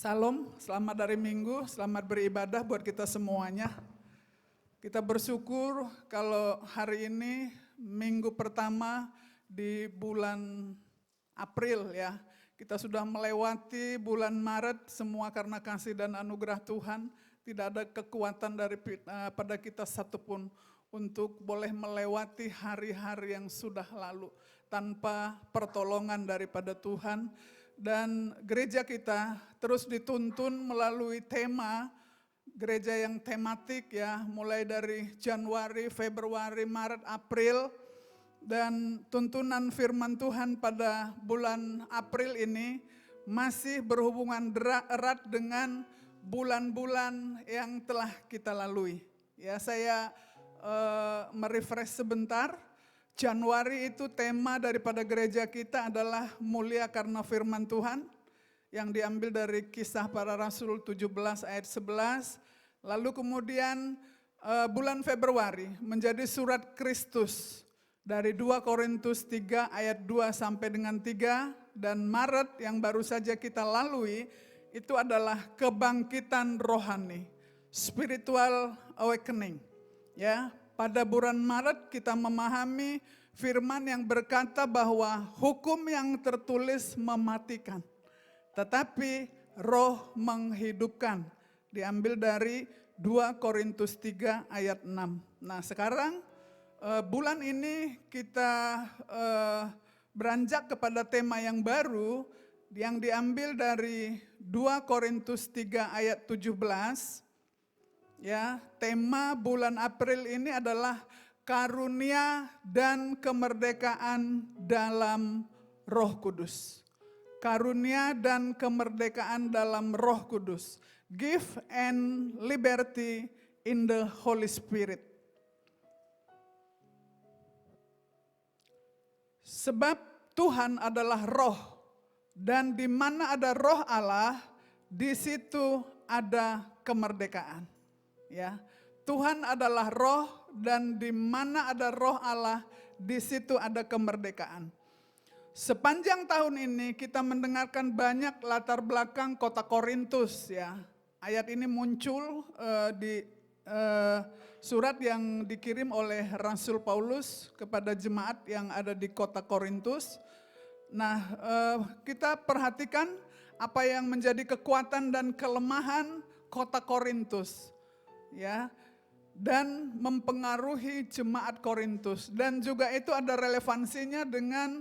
Salam, selamat hari Minggu, selamat beribadah buat kita semuanya. Kita bersyukur kalau hari ini minggu pertama di bulan April ya. Kita sudah melewati bulan Maret semua karena kasih dan anugerah Tuhan. Tidak ada kekuatan pada kita satupun untuk boleh melewati hari-hari yang sudah lalu tanpa pertolongan daripada Tuhan. Dan gereja kita terus dituntun melalui tema gereja yang tematik ya, mulai dari Januari, Februari, Maret, April. Dan tuntunan firman Tuhan pada bulan April ini masih berhubungan erat dengan bulan-bulan yang telah kita lalui. Ya, saya merefresh sebentar. Januari itu tema daripada gereja kita adalah mulia karena firman Tuhan yang diambil dari Kisah Para Rasul 17 ayat 11. Lalu kemudian bulan Februari menjadi surat Kristus dari 2 Korintus 3 ayat 2 sampai dengan 3. Dan Maret yang baru saja kita lalui itu adalah kebangkitan rohani, spiritual awakening. Ya, pada bulan Maret kita memahami firman yang berkata bahwa hukum yang tertulis mematikan, tetapi roh menghidupkan. Diambil dari 2 Korintus 3 ayat 6. Nah sekarang bulan ini kita beranjak kepada tema yang baru yang diambil dari 2 Korintus 3 ayat 17. Ya, tema bulan April ini adalah karunia dan kemerdekaan dalam Roh Kudus. Karunia dan kemerdekaan dalam Roh Kudus. Gift and liberty in the Holy Spirit. Sebab Tuhan adalah roh, dan di mana ada roh Allah, di situ ada kemerdekaan. Ya, Tuhan adalah roh dan di mana ada roh Allah, di situ ada kemerdekaan. Sepanjang tahun ini kita mendengarkan banyak latar belakang kota Korintus ya. Ayat ini muncul di surat yang dikirim oleh Rasul Paulus kepada jemaat yang ada di kota Korintus. Nah, kita perhatikan apa yang menjadi kekuatan dan kelemahan kota Korintus. Ya, dan mempengaruhi jemaat Korintus, dan juga itu ada relevansinya dengan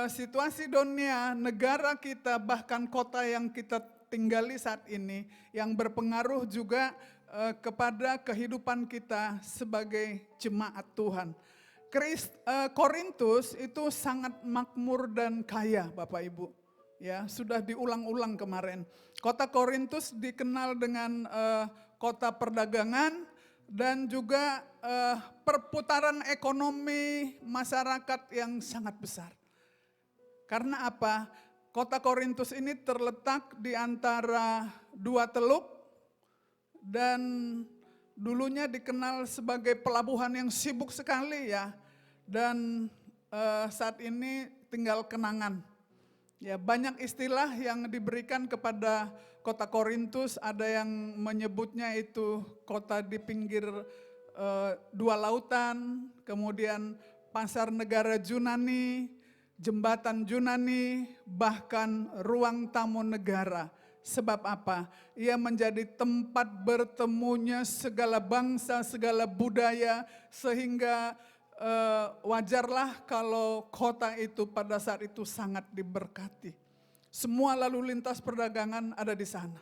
situasi dunia, negara kita, bahkan kota yang kita tinggali saat ini, yang berpengaruh juga kepada kehidupan kita sebagai jemaat Tuhan. Korintus itu sangat makmur dan kaya, Bapak Ibu. Ya, sudah diulang-ulang kemarin. Kota Korintus dikenal dengan kota perdagangan dan juga perputaran ekonomi masyarakat yang sangat besar. Karena apa? Kota Korintus ini terletak di antara dua teluk dan dulunya dikenal sebagai pelabuhan yang sibuk sekali ya. Dan saat ini tinggal kenangan. Ya, banyak istilah yang diberikan kepada kota Korintus, ada yang menyebutnya itu kota di pinggir dua lautan, kemudian pasar negara Yunani, jembatan Yunani, bahkan ruang tamu negara. Sebab apa? Ia menjadi tempat bertemunya segala bangsa, segala budaya, sehingga wajarlah kalau kota itu pada saat itu sangat diberkati. Semua lalu lintas perdagangan ada di sana.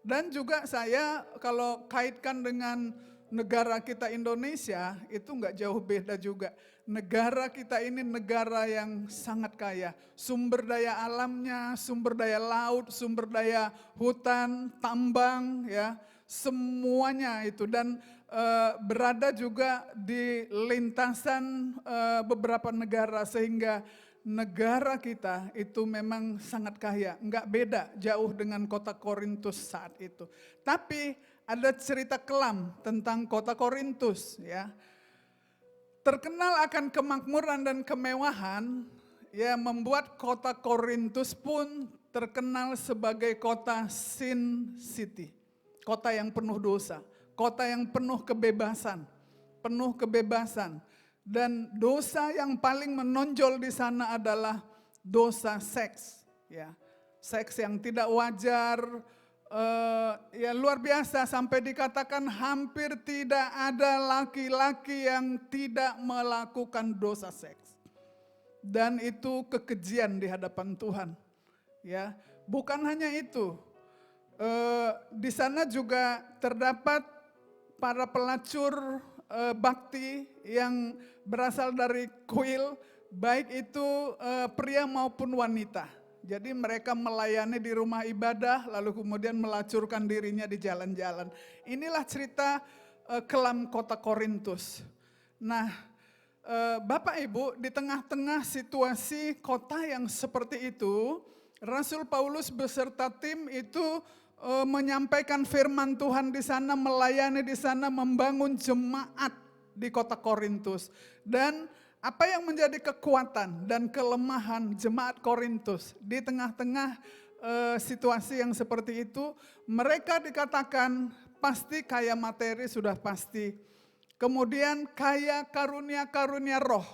Dan juga saya kalau kaitkan dengan negara kita Indonesia, itu enggak jauh beda juga. Negara kita ini negara yang sangat kaya. Sumber daya alamnya, sumber daya laut, sumber daya hutan, tambang, ya, semuanya itu. Dan berada juga di lintasan beberapa negara, sehingga negara kita itu memang sangat kaya. Enggak beda jauh dengan kota Korintus saat itu. Tapi ada cerita kelam tentang kota Korintus ya. Terkenal akan kemakmuran dan kemewahan, ya, membuat kota Korintus pun terkenal sebagai kota Sin City. Kota yang penuh dosa, kota yang penuh kebebasan. Dan dosa yang paling menonjol di sana adalah dosa seks. Ya, seks yang tidak wajar, ya luar biasa sampai dikatakan hampir tidak ada laki-laki yang tidak melakukan dosa seks. Dan itu kekejian di hadapan Tuhan. Ya, bukan hanya itu. Di sana juga terdapat para pelacur bakti yang berasal dari kuil, baik itu pria maupun wanita. Jadi mereka melayani di rumah ibadah, lalu kemudian melacurkan dirinya di jalan-jalan. Inilah cerita kelam kota Korintus. Nah, Bapak Ibu, di tengah-tengah situasi kota yang seperti itu, Rasul Paulus beserta tim itu menyampaikan firman Tuhan di sana, melayani di sana, membangun jemaat di kota Korintus. Dan apa yang menjadi kekuatan dan kelemahan jemaat Korintus di tengah-tengah situasi yang seperti itu, mereka dikatakan pasti kaya materi sudah pasti. Kemudian kaya karunia-karunia roh,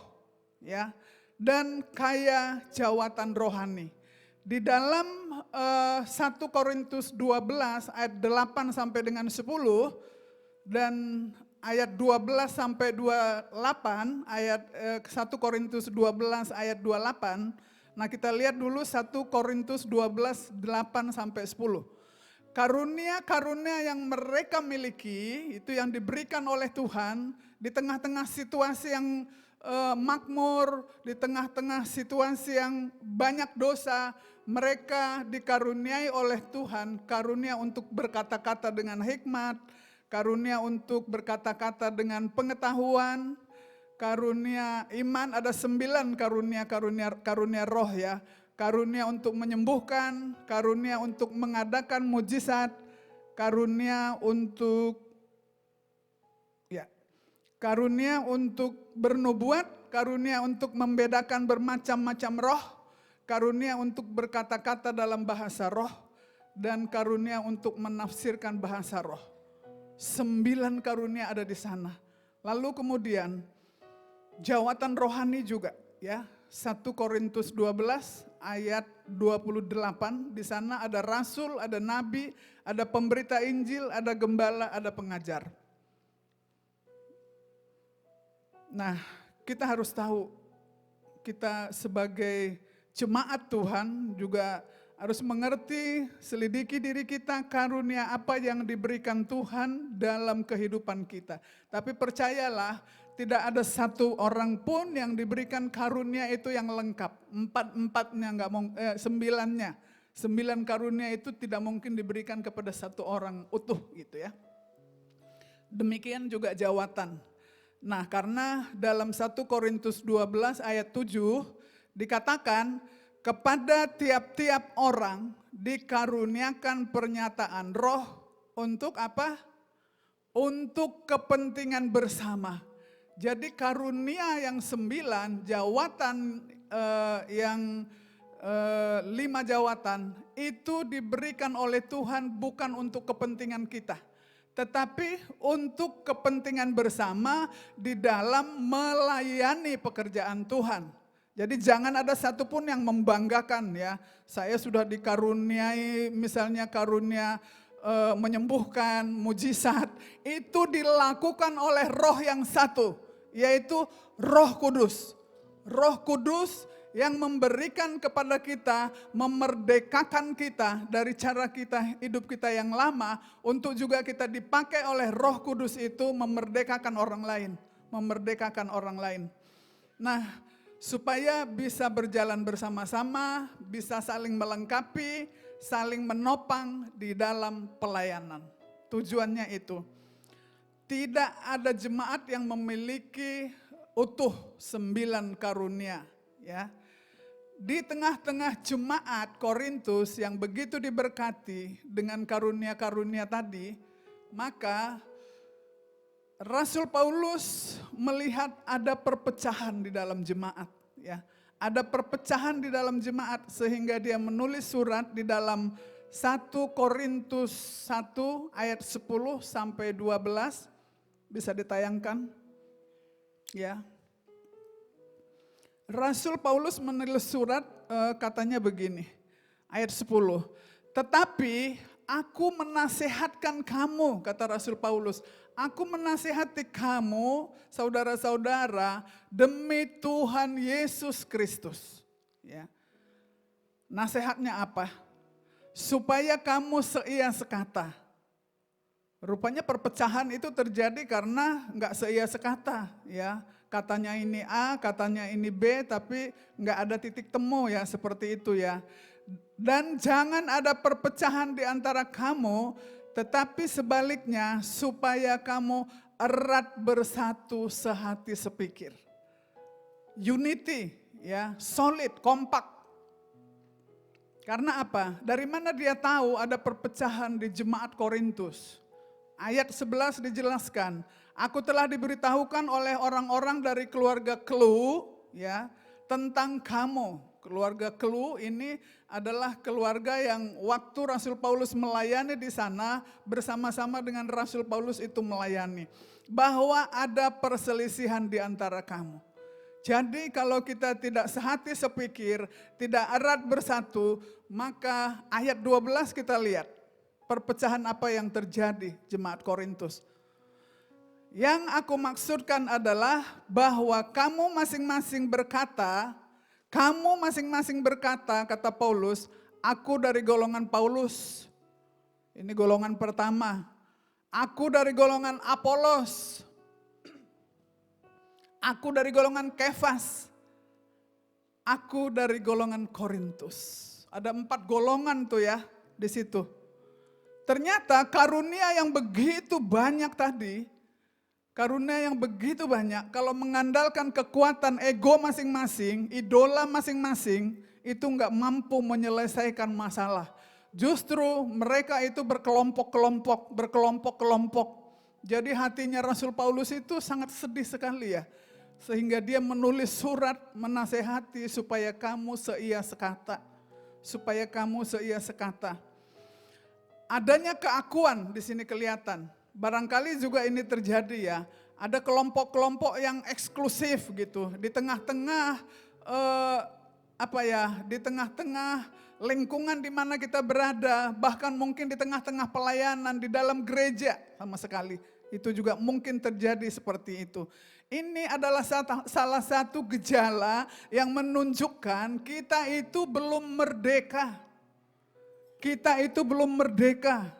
ya, dan kaya jawatan rohani. Di dalam 1 Korintus 12 ayat 8 sampai dengan 10 dan ayat 12 sampai 28, ayat 1 Korintus 12 ayat 28. Nah, kita lihat dulu 1 Korintus 12 8 sampai 10. Karunia-karunia yang mereka miliki itu yang diberikan oleh Tuhan di tengah-tengah situasi yang makmur, di tengah-tengah situasi yang banyak dosa, mereka dikaruniai oleh Tuhan karunia untuk berkata-kata dengan hikmat, karunia untuk berkata-kata dengan pengetahuan, karunia iman, ada 9 karunia roh ya. Karunia untuk menyembuhkan, karunia untuk mengadakan mujizat, karunia untuk karunia untuk bernubuat, karunia untuk membedakan bermacam-macam roh, karunia untuk berkata-kata dalam bahasa roh, dan karunia untuk menafsirkan bahasa roh. 9 karunia ada di sana. Lalu kemudian jawatan rohani juga ya. 1 Korintus 12 ayat 28, di sana ada rasul, ada nabi, ada pemberita Injil, ada gembala, ada pengajar. Nah, kita harus tahu, kita sebagai jemaat Tuhan juga harus mengerti, selidiki diri kita, karunia apa yang diberikan Tuhan dalam kehidupan kita. Tapi percayalah, tidak ada satu orang pun yang diberikan karunia itu yang lengkap. 9-nya. 9 karunia itu tidak mungkin diberikan kepada satu orang utuh gitu ya. Demikian juga jawatan. Nah, karena dalam 1 Korintus 12 ayat 7 dikatakan kepada tiap-tiap orang dikaruniakan pernyataan roh untuk apa? Untuk kepentingan bersama. Jadi karunia yang 9, jawatan yang 5 jawatan itu diberikan oleh Tuhan bukan untuk kepentingan kita, tetapi untuk kepentingan bersama di dalam melayani pekerjaan Tuhan. Jadi jangan ada satupun yang membanggakan ya, saya sudah dikaruniai misalnya karunia menyembuhkan, mujizat. Itu dilakukan oleh roh yang satu, yaitu Roh Kudus. Roh Kudus yang memberikan kepada kita, memerdekakan kita dari cara kita hidup kita yang lama, untuk juga kita dipakai oleh Roh Kudus itu memerdekakan orang lain. Memerdekakan orang lain. Nah, supaya bisa berjalan bersama-sama, bisa saling melengkapi, saling menopang di dalam pelayanan. Tujuannya itu. Tidak ada jemaat yang memiliki utuh 9 karunia. Ya. Di tengah-tengah jemaat Korintus yang begitu diberkati dengan karunia-karunia tadi, maka Rasul Paulus melihat ada perpecahan di dalam jemaat. Ya. ada perpecahan di dalam jemaat sehingga dia menulis surat di dalam 1 Korintus 1 ayat 10 sampai 12. Bisa ditayangkan? Ya. Rasul Paulus menulis surat katanya begini. Ayat 10. Tetapi aku menasehatkan kamu, kata Rasul Paulus. Aku menasehati kamu, saudara-saudara, demi Tuhan Yesus Kristus. Ya. Nasihatnya apa? Supaya kamu seia sekata. Rupanya perpecahan itu terjadi karena nggak seia sekata. Ya. Katanya ini A, katanya ini B, tapi nggak ada titik temu ya, seperti itu ya. Dan jangan ada perpecahan di antara kamu, tetapi sebaliknya supaya kamu erat bersatu sehati sepikir. Unity, ya, solid, kompak. Karena apa? Dari mana dia tahu ada perpecahan di jemaat Korintus? Ayat 11 dijelaskan, aku telah diberitahukan oleh orang-orang dari keluarga Klu, ya, tentang kamu. Keluarga Klu ini adalah keluarga yang waktu Rasul Paulus melayani di sana bersama-sama dengan Rasul Paulus itu melayani. Bahwa ada perselisihan di antara kamu. Jadi kalau kita tidak sehati sepikir, tidak erat bersatu, maka ayat 12 kita lihat. Perpecahan apa yang terjadi jemaat Korintus. Yang aku maksudkan adalah bahwa kamu masing-masing berkata, kata Paulus, aku dari golongan Paulus. Ini golongan pertama. Aku dari golongan Apolos. Aku dari golongan Kefas. Aku dari golongan Korintus. Ada 4 golongan tuh ya di situ. Ternyata karunia yang begitu banyak tadi, karunia yang begitu banyak, kalau mengandalkan kekuatan ego masing-masing, idola masing-masing, itu enggak mampu menyelesaikan masalah. Justru mereka itu berkelompok-kelompok. Jadi hatinya Rasul Paulus itu sangat sedih sekali ya. Sehingga dia menulis surat menasehati supaya kamu seia sekata. Supaya kamu seia sekata. Adanya keakuan di sini kelihatan. Barangkali juga ini terjadi ya. Ada kelompok-kelompok yang eksklusif gitu. Di tengah-tengah di tengah-tengah lingkungan di mana kita berada, bahkan mungkin di tengah-tengah pelayanan di dalam gereja sama sekali. Itu juga mungkin terjadi seperti itu. Ini adalah salah satu gejala yang menunjukkan kita itu belum merdeka. Kita itu belum merdeka.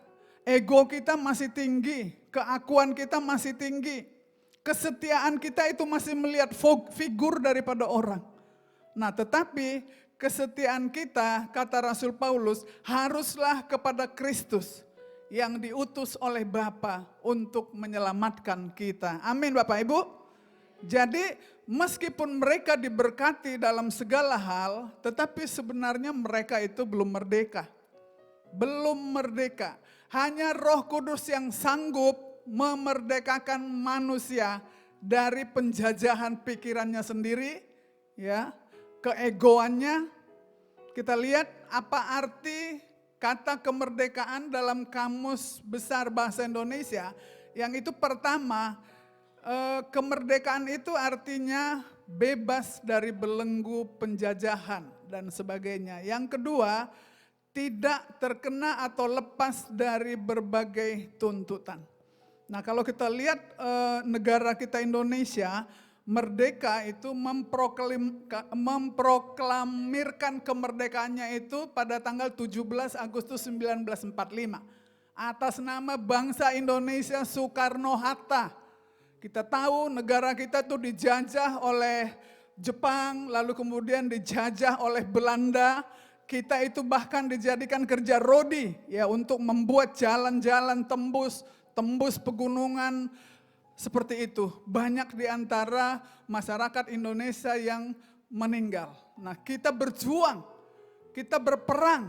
Ego kita masih tinggi, keakuan kita masih tinggi. Kesetiaan kita itu masih melihat figur daripada orang. Nah, tetapi kesetiaan kita, kata Rasul Paulus, haruslah kepada Kristus yang diutus oleh Bapa untuk menyelamatkan kita. Amin Bapak Ibu. Jadi meskipun mereka diberkati dalam segala hal, tetapi sebenarnya mereka itu belum merdeka. Belum merdeka. Hanya Roh Kudus yang sanggup memerdekakan manusia dari penjajahan pikirannya sendiri, ya, keegoannya. Kita lihat apa arti kata kemerdekaan dalam Kamus Besar Bahasa Indonesia. Yang itu pertama, kemerdekaan itu artinya bebas dari belenggu penjajahan dan sebagainya. Yang kedua, tidak terkena atau lepas dari berbagai tuntutan. Nah, kalau kita lihat negara kita Indonesia, merdeka itu memproklamirkan kemerdekaannya itu pada tanggal 17 Agustus 1945 atas nama bangsa Indonesia Soekarno-Hatta. Kita tahu negara kita itu dijajah oleh Jepang, lalu kemudian dijajah oleh Belanda. Kita itu bahkan dijadikan kerja rodi ya untuk membuat jalan-jalan tembus pegunungan seperti itu. Banyak di antara masyarakat Indonesia yang meninggal. Nah, kita berjuang, kita berperang,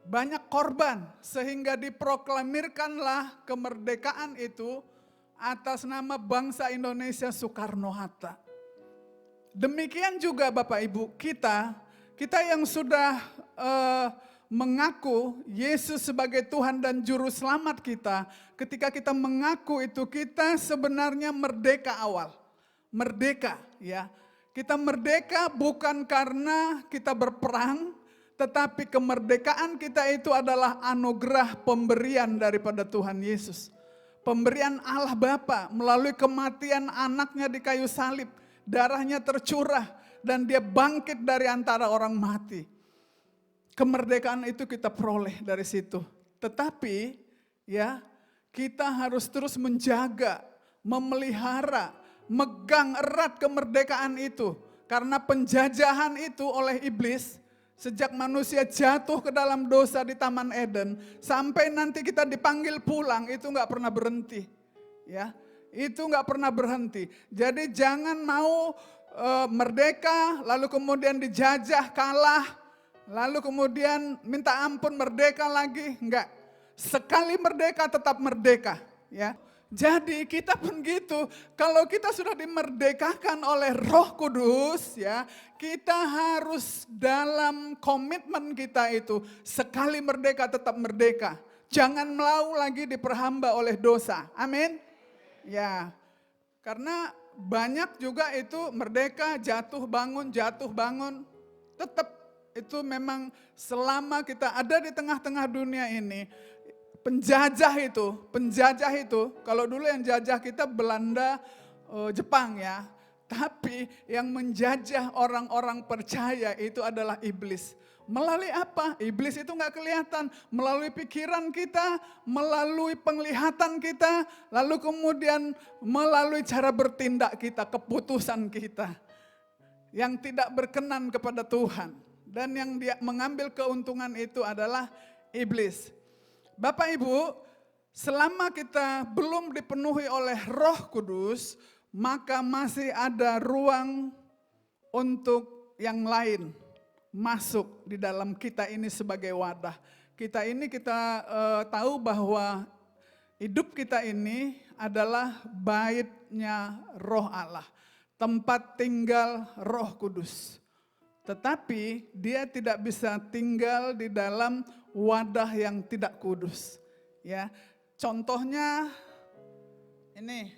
banyak korban sehingga diproklamirkanlah kemerdekaan itu atas nama bangsa Indonesia Soekarno-Hatta. Demikian juga Bapak Ibu, kita yang sudah mengaku Yesus sebagai Tuhan dan Juru Selamat kita, ketika kita mengaku itu, kita sebenarnya merdeka awal. Merdeka, ya. Kita merdeka bukan karena kita berperang, tetapi kemerdekaan kita itu adalah anugerah pemberian daripada Tuhan Yesus. Pemberian Allah Bapa melalui kematian anaknya di kayu salib. Darahnya tercurah dan dia bangkit dari antara orang mati. Kemerdekaan itu kita peroleh dari situ. Tetapi ya, kita harus terus menjaga, memelihara, megang erat kemerdekaan itu. Karena penjajahan itu oleh iblis sejak manusia jatuh ke dalam dosa di Taman Eden sampai nanti kita dipanggil pulang itu nggak pernah berhenti. Ya. Itu nggak pernah berhenti. Jadi jangan mau merdeka, lalu kemudian dijajah, kalah, lalu kemudian minta ampun merdeka lagi. Enggak. Sekali merdeka tetap merdeka. Ya. Jadi kita pun gitu, kalau kita sudah dimerdekakan oleh Roh Kudus, ya, kita harus dalam komitmen kita itu sekali merdeka tetap merdeka. Jangan mau lagi diperhamba oleh dosa. Amin. Ya, karena banyak juga itu merdeka, jatuh bangun, tetap itu memang selama kita ada di tengah-tengah dunia ini, penjajah itu, kalau dulu yang jajah kita Belanda, Jepang ya, tapi yang menjajah orang-orang percaya itu adalah iblis. Melalui apa? Iblis itu nggak kelihatan. Melalui pikiran kita, melalui penglihatan kita, lalu kemudian melalui cara bertindak kita, keputusan kita. Yang tidak berkenan kepada Tuhan. Dan yang dia mengambil keuntungan itu adalah iblis. Bapak Ibu, selama kita belum dipenuhi oleh Roh Kudus, maka masih ada ruang untuk yang lain masuk di dalam kita ini sebagai wadah. Kita tahu bahwa hidup kita ini adalah baitnya Roh Allah, tempat tinggal Roh Kudus. Tetapi dia tidak bisa tinggal di dalam wadah yang tidak kudus. Ya, contohnya ini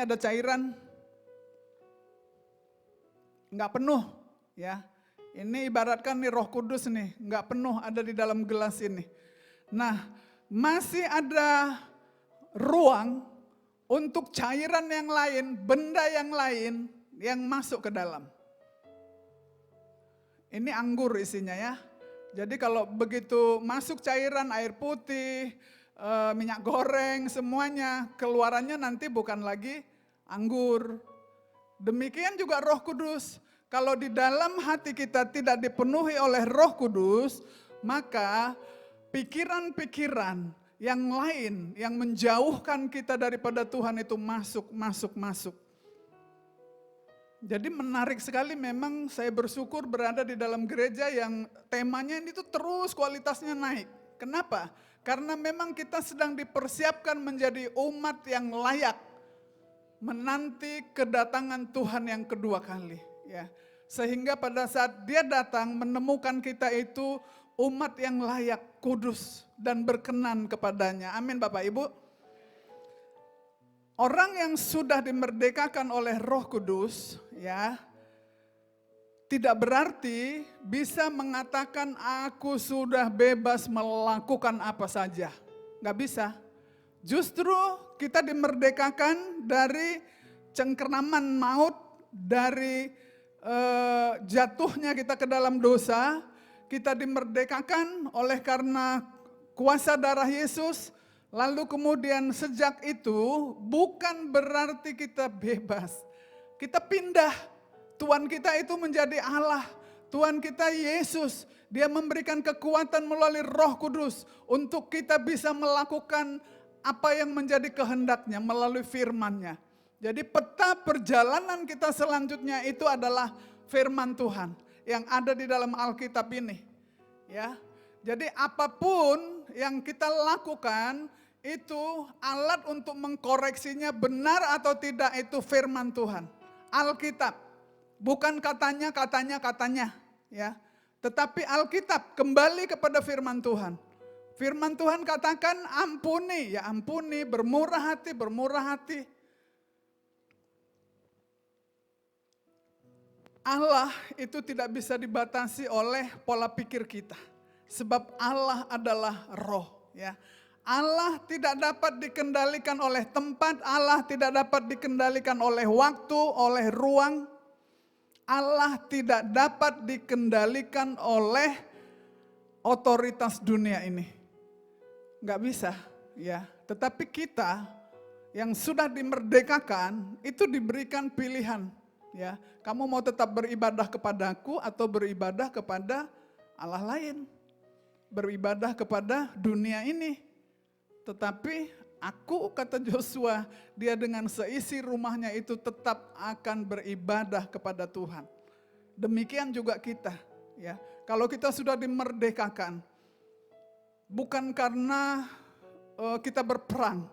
ada cairan nggak penuh, ya. Ini ibaratkan nih Roh Kudus nih, nggak penuh ada di dalam gelas ini. Nah, masih ada ruang untuk cairan yang lain, benda yang lain yang masuk ke dalam. Ini anggur isinya ya. Jadi kalau begitu masuk cairan air putih, minyak goreng, semuanya keluarannya nanti bukan lagi anggur. Demikian juga Roh Kudus. Kalau di dalam hati kita tidak dipenuhi oleh Roh Kudus, maka pikiran-pikiran yang lain yang menjauhkan kita daripada Tuhan itu masuk. Jadi menarik sekali memang saya bersyukur berada di dalam gereja yang temanya ini tuh terus kualitasnya naik. Kenapa? Karena memang kita sedang dipersiapkan menjadi umat yang layak menanti kedatangan Tuhan yang kedua kali. Ya. Sehingga pada saat dia datang menemukan kita itu umat yang layak, kudus dan berkenan kepadanya. Amin Bapak Ibu. Orang yang sudah dimerdekakan oleh Roh Kudus, ya, tidak berarti bisa mengatakan aku sudah bebas melakukan apa saja. Nggak bisa. Justru kita dimerdekakan dari cengkeraman maut, dari jatuhnya kita ke dalam dosa. Kita dimerdekakan oleh karena kuasa darah Yesus. Lalu kemudian sejak itu bukan berarti kita bebas. Kita pindah. Tuhan kita itu menjadi Allah. Tuhan kita Yesus. Dia memberikan kekuatan melalui Roh Kudus. Untuk kita bisa melakukan apa yang menjadi kehendaknya melalui firman-Nya. Jadi peta perjalanan kita selanjutnya itu adalah firman Tuhan. Yang ada di dalam Alkitab ini. Ya. Jadi apapun yang kita lakukan itu alat untuk mengkoreksinya benar atau tidak itu firman Tuhan. Alkitab. Bukan katanya, ya. Tetapi Alkitab kembali kepada firman Tuhan. Firman Tuhan katakan ampuni, ya ampuni, bermurah hati. Allah itu tidak bisa dibatasi oleh pola pikir kita. Sebab Allah adalah roh, ya. Allah tidak dapat dikendalikan oleh tempat, Allah tidak dapat dikendalikan oleh waktu, oleh ruang. Allah tidak dapat dikendalikan oleh otoritas dunia ini. Nggak bisa, ya. Tetapi kita yang sudah dimerdekakan itu diberikan pilihan, ya. Kamu mau tetap beribadah kepadaku atau beribadah kepada Allah lain? Beribadah kepada dunia ini. Tetapi aku, kata Joshua, dia dengan seisi rumahnya itu tetap akan beribadah kepada Tuhan. Demikian juga kita, ya. Kalau kita sudah dimerdekakan, bukan karena kita berperang,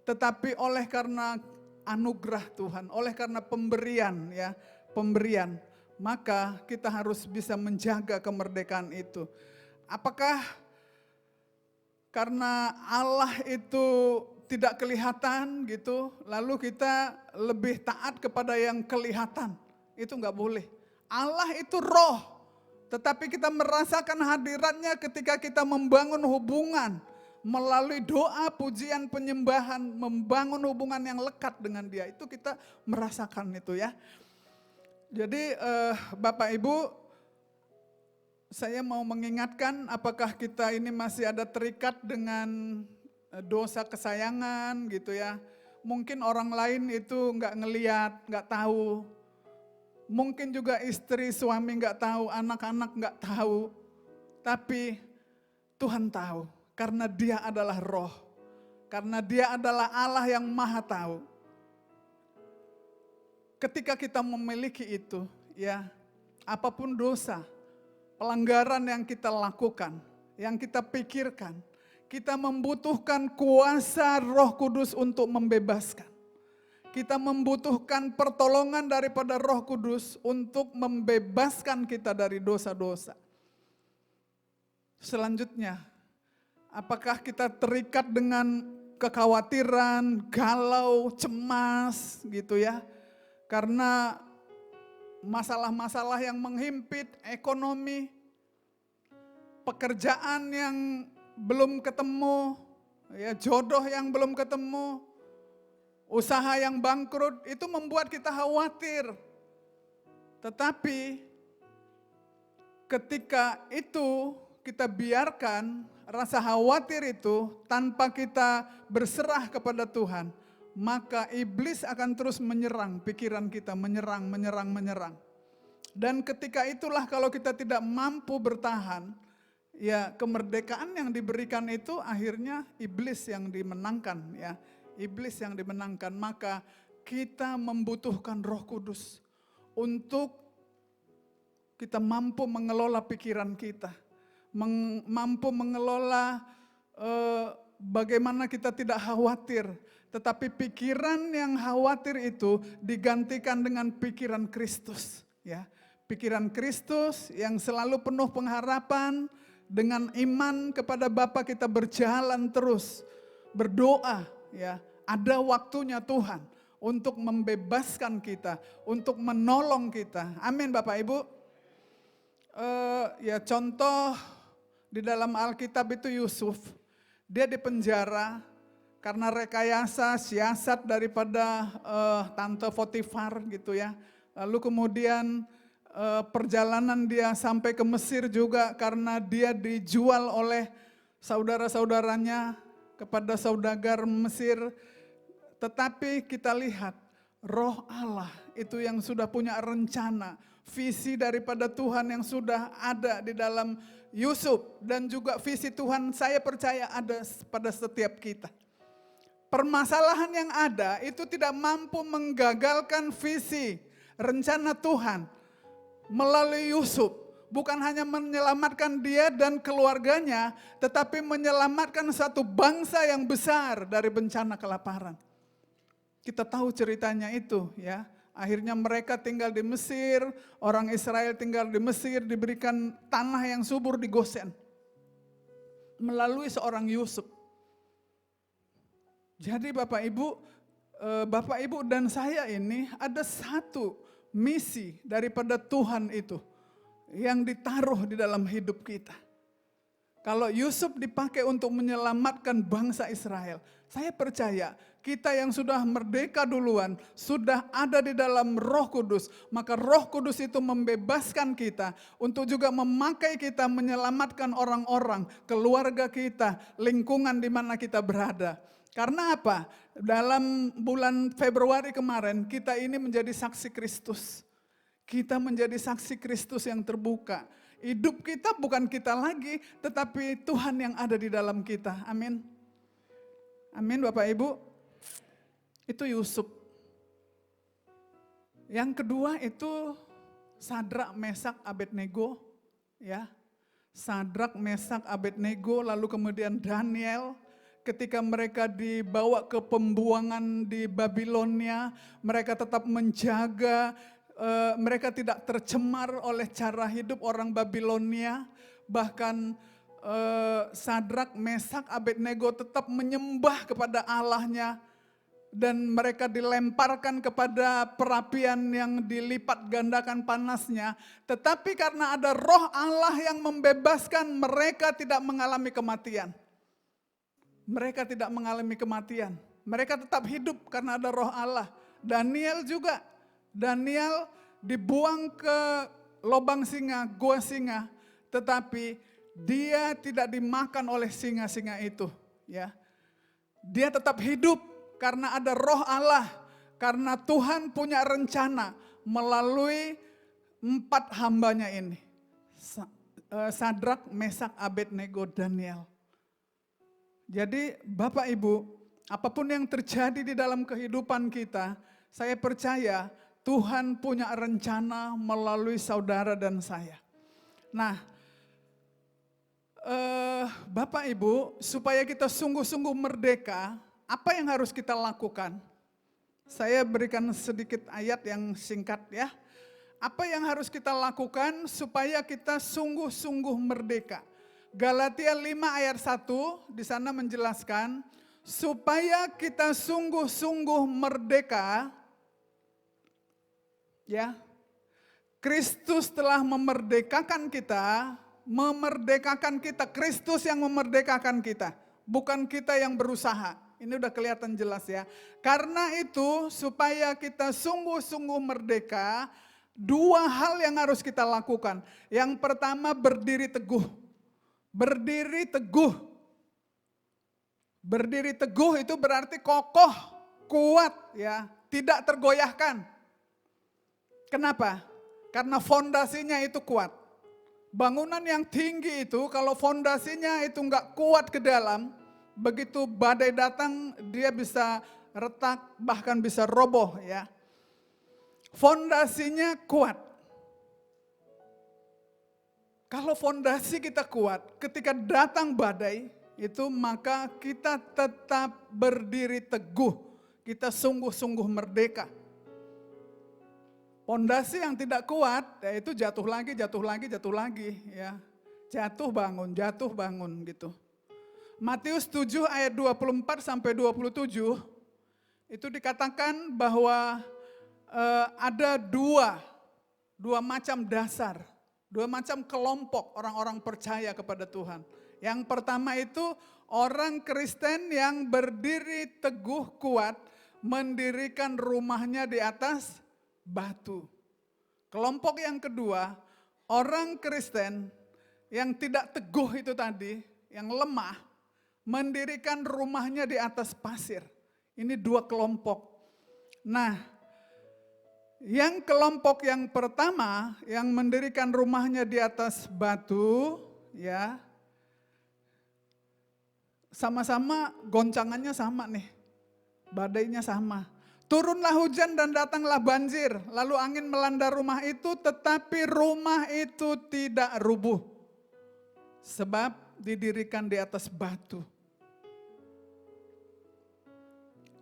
tetapi oleh karena anugerah Tuhan, oleh karena pemberian, ya, pemberian, maka kita harus bisa menjaga kemerdekaan itu. Apakah karena Allah itu tidak kelihatan gitu, lalu kita lebih taat kepada yang kelihatan? Itu enggak boleh. Allah itu roh, tetapi kita merasakan hadiratnya ketika kita membangun hubungan melalui doa, pujian, penyembahan, membangun hubungan yang lekat dengan Dia. Itu kita merasakan itu, ya. Jadi Bapak Ibu, saya mau mengingatkan, apakah kita ini masih ada terikat dengan dosa kesayangan gitu, ya. Mungkin orang lain itu nggak ngeliat, nggak tahu. Mungkin juga istri, suami nggak tahu, anak-anak nggak tahu. Tapi Tuhan tahu, karena Dia adalah roh. Karena Dia adalah Allah yang maha tahu. Ketika kita memiliki itu, ya, apapun dosa, pelanggaran yang kita lakukan, yang kita pikirkan, kita membutuhkan kuasa Roh Kudus untuk membebaskan. Kita membutuhkan pertolongan daripada Roh Kudus untuk membebaskan kita dari dosa-dosa. Selanjutnya, apakah kita terikat dengan kekhawatiran, galau, cemas gitu, ya? Karena masalah-masalah yang menghimpit ekonomi, pekerjaan yang belum ketemu, ya, jodoh yang belum ketemu, usaha yang bangkrut, itu membuat kita khawatir. Tetapi ketika itu kita biarkan rasa khawatir itu tanpa kita berserah kepada Tuhan, maka iblis akan terus menyerang pikiran kita, menyerang. Dan ketika itulah kalau kita tidak mampu bertahan, ya kemerdekaan yang diberikan itu akhirnya iblis yang dimenangkan, ya. Iblis yang dimenangkan, maka kita membutuhkan Roh Kudus untuk kita mampu mengelola pikiran kita, mampu mengelola bagaimana kita tidak khawatir, tetapi pikiran yang khawatir itu digantikan dengan pikiran Kristus, ya. Pikiran Kristus yang selalu penuh pengharapan, dengan iman kepada Bapa kita berjalan terus, berdoa, ya. Ada waktunya Tuhan untuk membebaskan kita, untuk menolong kita. Amin Bapak Ibu. Ya contoh di dalam Alkitab itu Yusuf, dia dipenjara karena rekayasa siasat daripada tante Potifar gitu, ya. Lalu kemudian perjalanan dia sampai ke Mesir juga karena dia dijual oleh saudara-saudaranya kepada saudagar Mesir. Tetapi kita lihat Roh Allah itu yang sudah punya rencana, visi daripada Tuhan yang sudah ada di dalam Yusuf, dan juga visi Tuhan saya percaya ada pada setiap kita. Permasalahan yang ada itu tidak mampu menggagalkan visi rencana Tuhan melalui Yusuf Bukan hanya menyelamatkan dia dan keluarganya, tetapi menyelamatkan satu bangsa yang besar dari bencana kelaparan. Kita tahu ceritanya itu ya. Akhirnya mereka tinggal di Mesir, orang Israel tinggal di Mesir, diberikan tanah yang subur di Gosen. Melalui seorang Yusuf. Jadi Bapak Ibu dan saya ini ada satu misi daripada Tuhan itu yang ditaruh di dalam hidup kita. Kalau Yusuf dipakai untuk menyelamatkan bangsa Israel, saya percaya kita yang sudah merdeka duluan, sudah ada di dalam Roh Kudus, maka Roh Kudus itu membebaskan kita untuk juga memakai kita menyelamatkan orang-orang, keluarga kita, lingkungan di mana kita berada. Karena apa? Dalam bulan Februari kemarin kita ini menjadi saksi Kristus. Kita menjadi saksi Kristus yang terbuka. Hidup kita bukan kita lagi, tetapi Tuhan yang ada di dalam kita. Amin. Amin Bapak Ibu. Itu Yusuf. Yang kedua itu Sadrak, Mesak, Abednego. Ya. Sadrak, Mesak, Abednego, lalu kemudian Daniel. Ketika mereka dibawa ke pembuangan di Babilonia, mereka tetap menjaga, mereka tidak tercemar oleh cara hidup orang Babilonia. Bahkan Sadrak, Mesak, Abednego tetap menyembah kepada Allahnya. Dan mereka dilemparkan kepada perapian yang dilipat gandakan panasnya. Tetapi karena ada roh Allah yang membebaskan, mereka tidak mengalami kematian. Mereka tidak mengalami kematian. Mereka tetap hidup karena ada roh Allah. Daniel juga. Daniel dibuang ke lubang singa, gua singa. Tetapi dia tidak dimakan oleh singa-singa itu. Ya. Dia tetap hidup karena ada roh Allah. Karena Tuhan punya rencana melalui 4 hambanya ini. Sadrak, Mesak, Abednego, Daniel. Jadi Bapak Ibu, apapun yang terjadi di dalam kehidupan kita, saya percaya Tuhan punya rencana melalui saudara dan saya. Nah, Bapak Ibu, supaya kita sungguh-sungguh merdeka, apa yang harus kita lakukan? Saya berikan sedikit ayat yang singkat ya. Apa yang harus kita lakukan supaya kita sungguh-sungguh merdeka? Galatia 5 ayat 1 di sana menjelaskan supaya kita sungguh-sungguh merdeka, ya. Kristus telah memerdekakan kita, Kristus yang memerdekakan kita, bukan kita yang berusaha. Ini udah kelihatan jelas ya. Karena itu supaya kita sungguh-sungguh merdeka, 2 hal yang harus kita lakukan. Yang pertama berdiri teguh. Berdiri teguh. Berdiri teguh itu berarti kokoh, kuat ya, tidak tergoyahkan. Kenapa? Karena fondasinya itu kuat. Bangunan yang tinggi itu kalau fondasinya itu enggak kuat ke dalam, begitu badai datang dia bisa retak, bahkan bisa roboh ya. Fondasinya kuat. Kalau fondasi kita kuat, ketika datang badai, itu maka kita tetap berdiri teguh. Kita sungguh-sungguh merdeka. Fondasi yang tidak kuat, ya itu jatuh lagi ya. Jatuh bangun gitu. Matius 7 ayat 24 sampai 27, itu dikatakan bahwa ada dua macam dasar. 2 macam kelompok orang-orang percaya kepada Tuhan. Yang pertama itu orang Kristen yang berdiri teguh kuat, mendirikan rumahnya di atas batu. Kelompok yang kedua, orang Kristen yang tidak teguh itu tadi, yang lemah, mendirikan rumahnya di atas pasir. Ini 2 kelompok. Nah, yang kelompok yang pertama yang mendirikan rumahnya di atas batu, ya, sama-sama goncangannya sama nih, badainya sama. Turunlah hujan dan datanglah banjir, lalu angin melanda rumah itu, tetapi rumah itu tidak rubuh. Sebab didirikan di atas batu.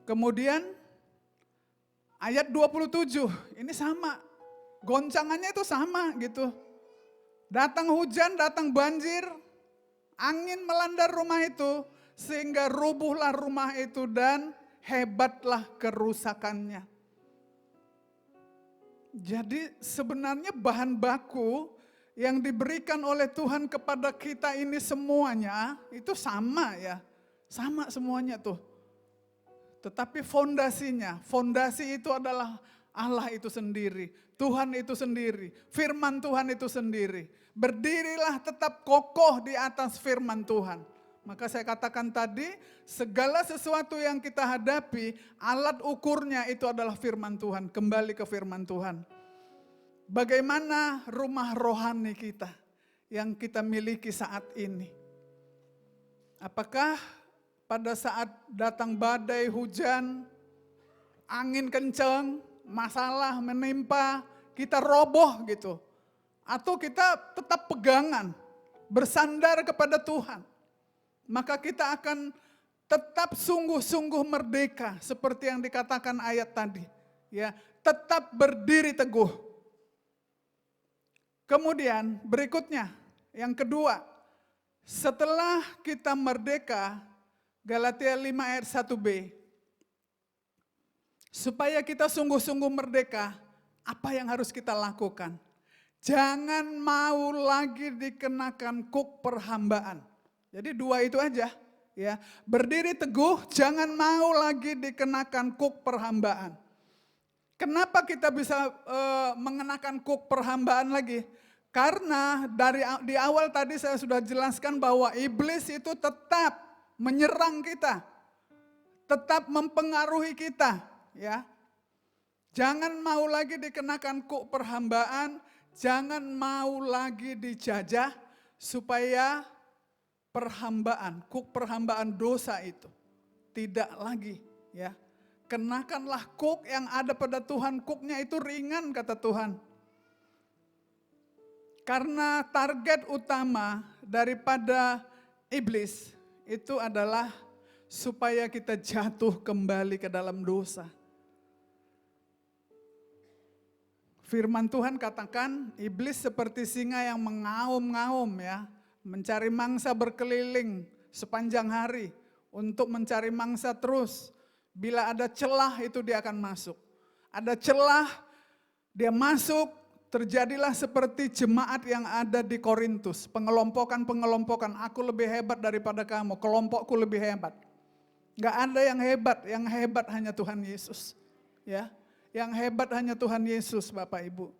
Kemudian ayat 27, ini sama. Goncangannya itu sama gitu. Datang hujan, datang banjir, angin melanda rumah itu, sehingga rubuhlah rumah itu dan hebatlah kerusakannya. Jadi sebenarnya bahan baku yang diberikan oleh Tuhan kepada kita ini semuanya itu sama ya. Sama semuanya tuh. Tetapi fondasi itu adalah Allah itu sendiri, Tuhan itu sendiri, firman Tuhan itu sendiri. Berdirilah tetap kokoh di atas firman Tuhan. Maka saya katakan tadi, segala sesuatu yang kita hadapi, alat ukurnya itu adalah firman Tuhan. Kembali ke firman Tuhan. Bagaimana rumah rohani kita yang kita miliki saat ini? Apakah pada saat datang badai, hujan, angin kencang, masalah menimpa, kita roboh gitu? Atau kita tetap pegangan, bersandar kepada Tuhan? Maka kita akan tetap sungguh-sungguh merdeka seperti yang dikatakan ayat tadi. Ya, tetap berdiri teguh. Kemudian berikutnya, yang kedua, setelah kita merdeka, Galatia 5 ayat 1b, supaya kita sungguh-sungguh merdeka, apa yang harus kita lakukan? Jangan mau lagi dikenakan kuk perhambaan. Jadi dua itu aja, ya. Berdiri teguh, jangan mau lagi dikenakan kuk perhambaan. Kenapa kita bisa mengenakan kuk perhambaan lagi? Karena di awal tadi saya sudah jelaskan bahwa iblis itu tetap menyerang kita, tetap mempengaruhi kita, ya. Jangan mau lagi dikenakan kuk perhambaan, jangan mau lagi dijajah supaya kuk perhambaan dosa itu tidak lagi, ya. Kenakanlah kuk yang ada pada Tuhan, kuknya itu ringan kata Tuhan. Karena target utama daripada iblis itu adalah supaya kita jatuh kembali ke dalam dosa. Firman Tuhan katakan iblis seperti singa yang mengaum-ngaum ya. Mencari mangsa berkeliling sepanjang hari untuk mencari mangsa terus. Bila ada celah itu dia akan masuk. Ada celah dia masuk, terjadilah seperti jemaat yang ada di Korintus. Pengelompokan, aku lebih hebat daripada kamu, kelompokku lebih hebat. Gak ada yang hebat hanya Tuhan Yesus. Ya, yang hebat hanya Tuhan Yesus Bapak Ibu.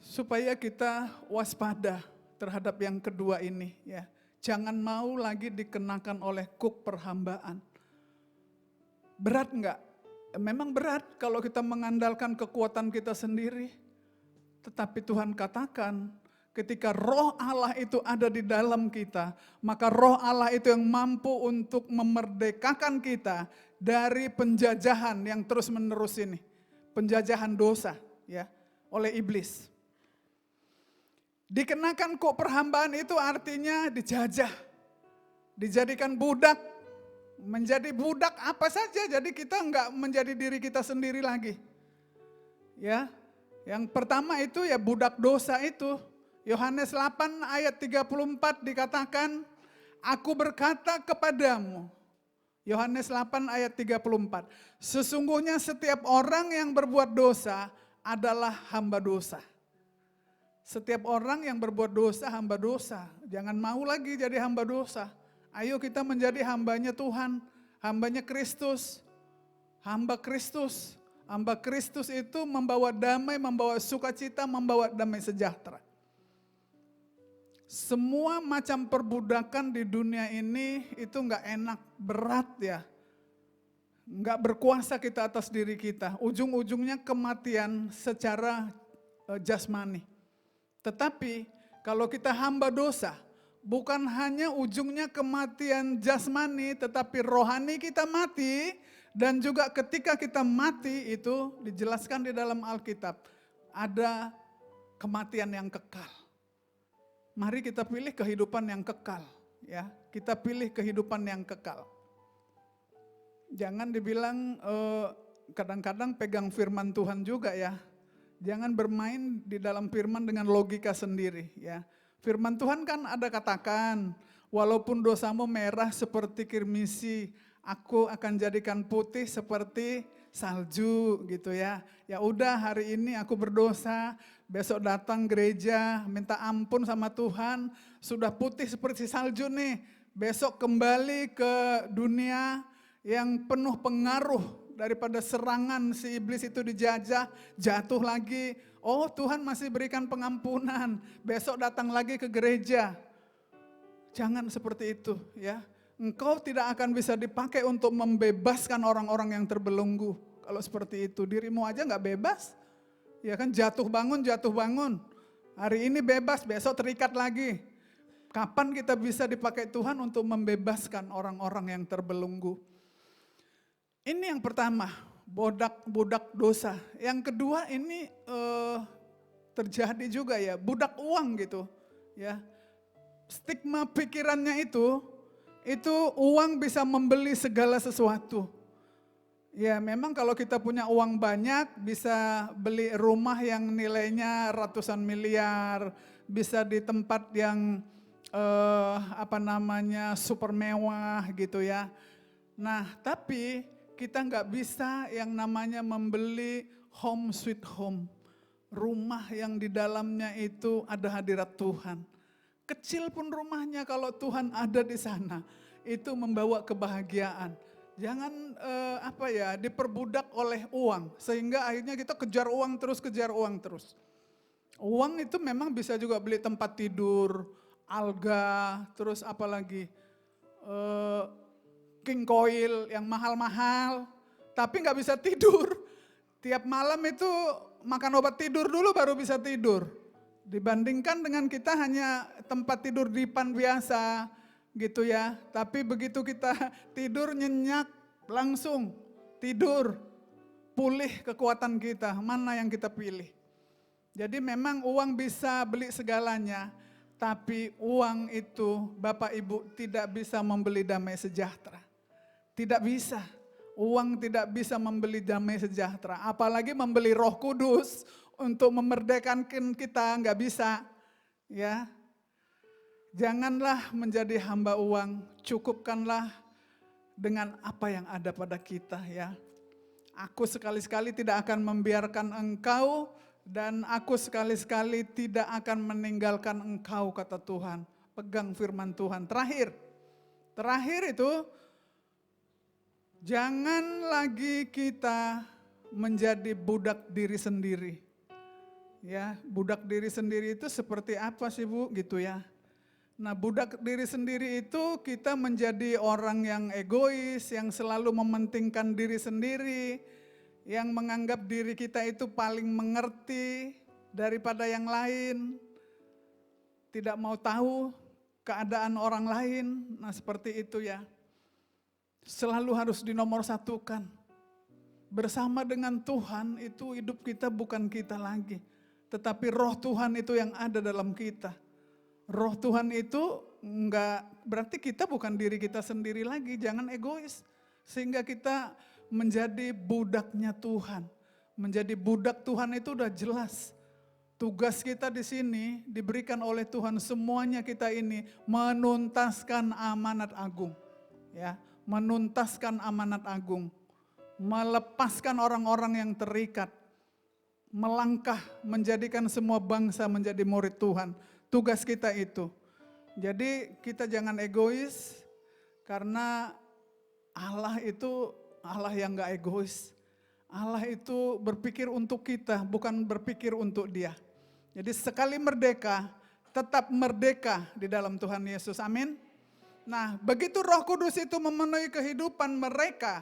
Supaya kita waspada terhadap yang kedua ini ya. Jangan mau lagi dikenakan oleh kuk perhambaan. Berat enggak? Memang berat kalau kita mengandalkan kekuatan kita sendiri. Tetapi Tuhan katakan ketika roh Allah itu ada di dalam kita, maka roh Allah itu yang mampu untuk memerdekakan kita dari penjajahan yang terus menerus ini. Penjajahan dosa ya oleh iblis. Dikenakan kuk perhambaan itu artinya dijajah, dijadikan budak, menjadi budak apa saja. Jadi kita enggak menjadi diri kita sendiri lagi. Ya, yang pertama itu ya budak dosa itu. Yohanes 8 ayat 34 dikatakan, aku berkata kepadamu. Yohanes 8 ayat 34, sesungguhnya setiap orang yang berbuat dosa adalah hamba dosa. Setiap orang yang berbuat dosa, hamba dosa. Jangan mau lagi jadi hamba dosa. Ayo kita menjadi hambanya Tuhan, hambanya Kristus. Hamba Kristus. Hamba Kristus itu membawa damai, membawa sukacita, membawa damai sejahtera. Semua macam perbudakan di dunia ini itu enggak enak, berat ya. Enggak berkuasa kita atas diri kita. Ujung-ujungnya kematian secara jasmani. Tetapi kalau kita hamba dosa, bukan hanya ujungnya kematian jasmani, tetapi rohani kita mati. Dan juga ketika kita mati itu dijelaskan di dalam Alkitab, ada kematian yang kekal. Mari kita pilih kehidupan yang kekal. Ya, kita pilih kehidupan yang kekal. Jangan dibilang kadang-kadang pegang firman Tuhan juga ya. Jangan bermain di dalam firman dengan logika sendiri ya. Firman Tuhan kan ada katakan, walaupun dosamu merah seperti kirmisi, aku akan jadikan putih seperti salju gitu ya. Ya udah hari ini aku berdosa, besok datang gereja, minta ampun sama Tuhan, sudah putih seperti salju nih. Besok kembali ke dunia yang penuh pengaruh daripada serangan si iblis itu dijajah, jatuh lagi. Oh Tuhan masih berikan pengampunan, besok datang lagi ke gereja. Jangan seperti itu ya. Engkau tidak akan bisa dipakai untuk membebaskan orang-orang yang terbelenggu. Kalau seperti itu, dirimu aja gak bebas. Ya kan jatuh bangun. Hari ini bebas, besok terikat lagi. Kapan kita bisa dipakai Tuhan untuk membebaskan orang-orang yang terbelenggu? Ini yang pertama, budak dosa. Yang kedua ini terjadi juga ya, budak uang gitu. Ya, stigma pikirannya itu uang bisa membeli segala sesuatu. Ya memang kalau kita punya uang banyak bisa beli rumah yang nilainya ratusan miliar, bisa di tempat yang super mewah gitu ya. Nah tapi kita nggak bisa yang namanya membeli home sweet home. Rumah yang di dalamnya itu ada hadirat Tuhan. Kecil pun rumahnya kalau Tuhan ada di sana, itu membawa kebahagiaan. Jangan diperbudak oleh uang, sehingga akhirnya kita kejar uang terus. Uang itu memang bisa juga beli tempat tidur, alga, terus apalagi king coil yang mahal-mahal, tapi nggak bisa tidur. Tiap malam itu makan obat tidur dulu baru bisa tidur. Dibandingkan dengan kita hanya tempat tidur dipan biasa gitu ya. Tapi begitu kita tidur nyenyak langsung tidur, pulih kekuatan kita. Mana yang kita pilih? Jadi memang uang bisa beli segalanya. Tapi uang itu Bapak Ibu tidak bisa membeli damai sejahtera. Tidak bisa. Uang tidak bisa membeli damai sejahtera. Apalagi membeli Roh Kudus untuk memerdekakan kita, nggak bisa. Ya, janganlah menjadi hamba uang. Cukupkanlah dengan apa yang ada pada kita ya. Aku sekali-sekali tidak akan membiarkan engkau dan aku sekali-sekali tidak akan meninggalkan engkau kata Tuhan. Pegang firman Tuhan. Terakhir itu, jangan lagi kita menjadi budak diri sendiri. Ya, budak diri sendiri itu seperti apa sih Bu gitu ya. Nah, budak diri sendiri itu kita menjadi orang yang egois, yang selalu mementingkan diri sendiri, yang menganggap diri kita itu paling mengerti daripada yang lain. Tidak mau tahu keadaan orang lain. Nah, seperti itu ya. Selalu harus dinomorsatukan. Bersama dengan Tuhan itu hidup kita bukan kita lagi. Tetapi roh Tuhan itu yang ada dalam kita. Roh Tuhan itu enggak, berarti kita bukan diri kita sendiri lagi. Jangan egois. Sehingga kita menjadi budaknya Tuhan. Menjadi budak Tuhan itu udah jelas. Tugas kita di sini diberikan oleh Tuhan. Semuanya kita ini menuntaskan amanat agung. Ya. Menuntaskan amanat agung, melepaskan orang-orang yang terikat, melangkah menjadikan semua bangsa menjadi murid Tuhan. Tugas kita itu. Jadi kita jangan egois karena Allah itu Allah yang gak egois. Allah itu berpikir untuk kita, bukan berpikir untuk dia. Jadi sekali merdeka, tetap merdeka di dalam Tuhan Yesus. Amin. Nah, begitu Roh Kudus itu memenuhi kehidupan mereka,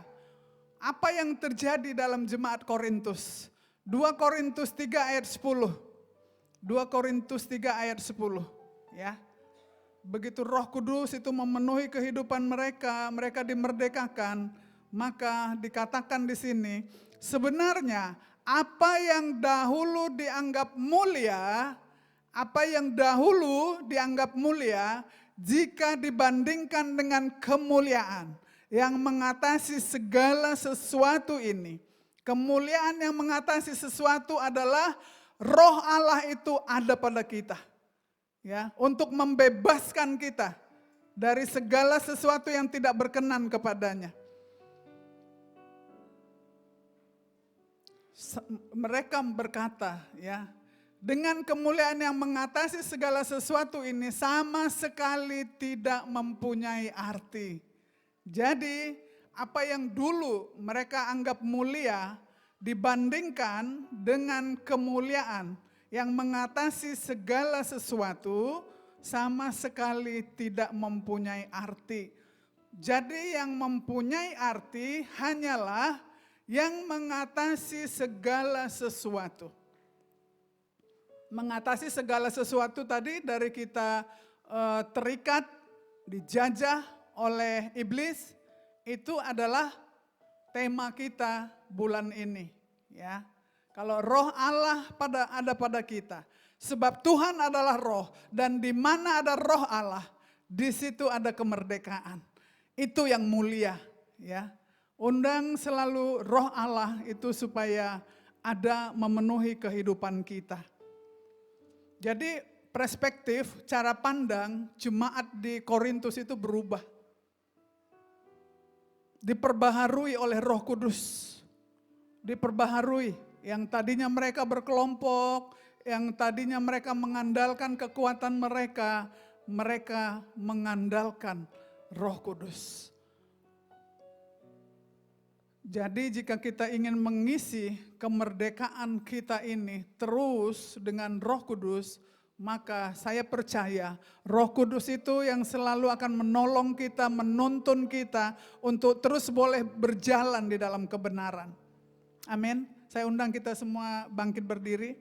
apa yang terjadi dalam jemaat Korintus? 2 Korintus 3 ayat 10. 2 Korintus 3 ayat 10, ya. begitu Roh Kudus itu memenuhi kehidupan mereka, mereka dimerdekakan, maka dikatakan di sini, sebenarnya apa yang dahulu dianggap mulia, jika dibandingkan dengan kemuliaan yang mengatasi segala sesuatu ini. Kemuliaan yang mengatasi sesuatu adalah Roh Allah itu ada pada kita. Ya, untuk membebaskan kita dari segala sesuatu yang tidak berkenan kepadanya. Mereka berkata, ya, dengan kemuliaan yang mengatasi segala sesuatu ini sama sekali tidak mempunyai arti. Jadi, apa yang dulu mereka anggap mulia dibandingkan dengan kemuliaan yang mengatasi segala sesuatu sama sekali tidak mempunyai arti. Jadi yang mempunyai arti hanyalah yang mengatasi segala sesuatu. Mengatasi segala sesuatu tadi dari kita terikat, dijajah oleh iblis, itu adalah tema kita bulan ini, ya. Kalau Roh Allah ada pada kita, sebab Tuhan adalah Roh, dan di mana ada Roh Allah, di situ ada kemerdekaan. Itu yang mulia, ya. Undang selalu Roh Allah itu supaya ada memenuhi kehidupan kita. Jadi perspektif, cara pandang jemaat di Korintus itu berubah. Diperbaharui oleh Roh Kudus. Diperbaharui. Yang tadinya mereka berkelompok, yang tadinya mereka mengandalkan kekuatan mereka, mereka mengandalkan Roh Kudus. Jadi jika kita ingin mengisi kemerdekaan kita ini terus dengan Roh Kudus, maka saya percaya Roh Kudus itu yang selalu akan menolong kita, menuntun kita untuk terus boleh berjalan di dalam kebenaran. Amin. Saya undang kita semua bangkit berdiri.